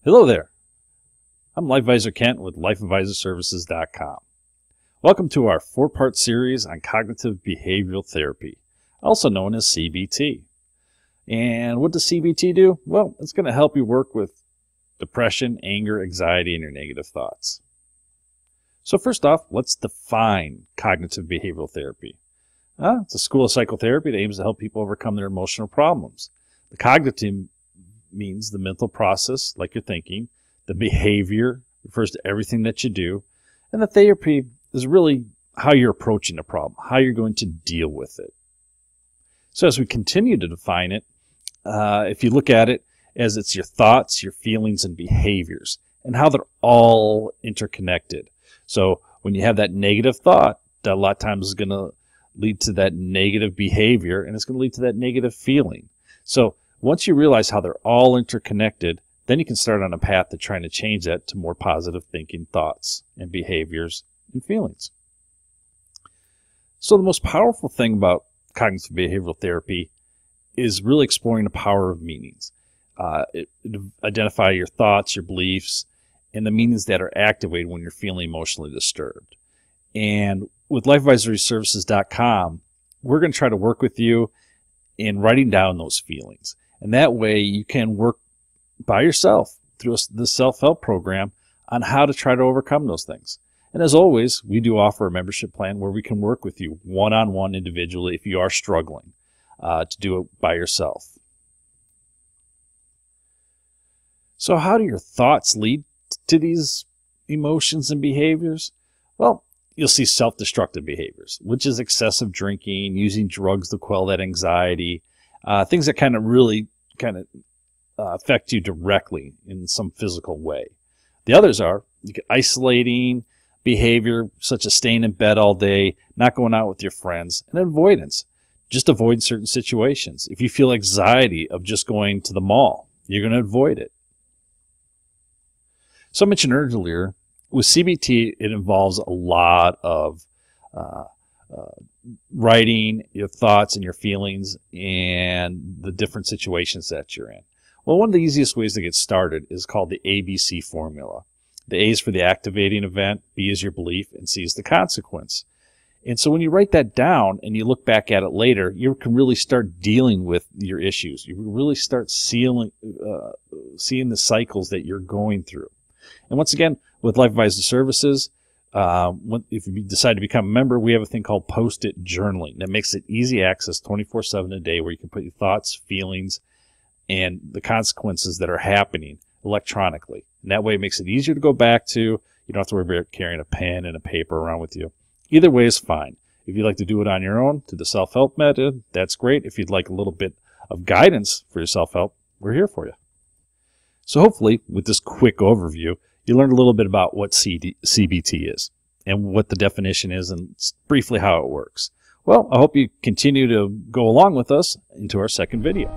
Hello there. I'm Life Advisor Kent with lifeadvisorservices.com. Welcome to our 4-part series on cognitive behavioral therapy, also known as CBT. And what does CBT do? Well, it's going to help you work with depression, anger, anxiety, and your negative thoughts. So first off, let's define cognitive behavioral therapy. It's a school of psychotherapy that aims to help people overcome their emotional problems. The cognitive means the mental process, like you're thinking. The behavior refers to everything that you do. And the therapy is really how you're approaching the problem, how you're going to deal with it. So as we continue to define it, if you look at it as it's your thoughts, your feelings, and behaviors, and how they're all interconnected. So when you have that negative thought, that a lot of times is going to lead to that negative behavior, and it's going to lead to that negative feeling. So once you realize how they're all interconnected, then you can start on a path to trying to change that to more positive thinking, thoughts, and behaviors and feelings. So the most powerful thing about cognitive behavioral therapy is really exploring the power of meanings. Identify your thoughts, your beliefs, and the meanings that are activated when you're feeling emotionally disturbed. And with lifeadvisorservices.com, we're going to try to work with you in writing down those feelings. And that way you can work by yourself through the self-help program on how to try to overcome those things. And as always, we do offer a membership plan where we can work with you one-on-one individually if you are struggling to do it by yourself. So how do your thoughts lead to these emotions and behaviors? Well, you'll see self-destructive behaviors, which is excessive drinking, using drugs to quell that anxiety, things that kind of really affect you directly in some physical way. The others are isolating behavior, such as staying in bed all day, not going out with your friends, and avoidance. Just avoid certain situations. If you feel anxiety of just going to the mall, you're going to avoid it. So I mentioned earlier, with CBT, it involves a lot of writing your thoughts and your feelings and the different situations that you're in. Well, one of the easiest ways to get started is called the ABC formula. The A is for the activating event, B is your belief, and C is the consequence. And so when you write that down and you look back at it later, you can really start dealing with your issues. You really start seeing the cycles that you're going through. And once again, with Life Advisor Services, if you decide to become a member, we have a thing called Post-it journaling that makes it easy access 24/7 a day, where you can put your thoughts, feelings, and the consequences that are happening electronically. And that way it makes it easier to go back to. You don't have to worry about carrying a pen and a paper around with you. Either way is fine. If you'd like to do it on your own through the self-help method, that's great. If you'd like a little bit of guidance for your self-help, we're here for you. So hopefully, with this quick overview, you learned a little bit about what CBT is and what the definition is and briefly how it works. Well, I hope you continue to go along with us into our second video.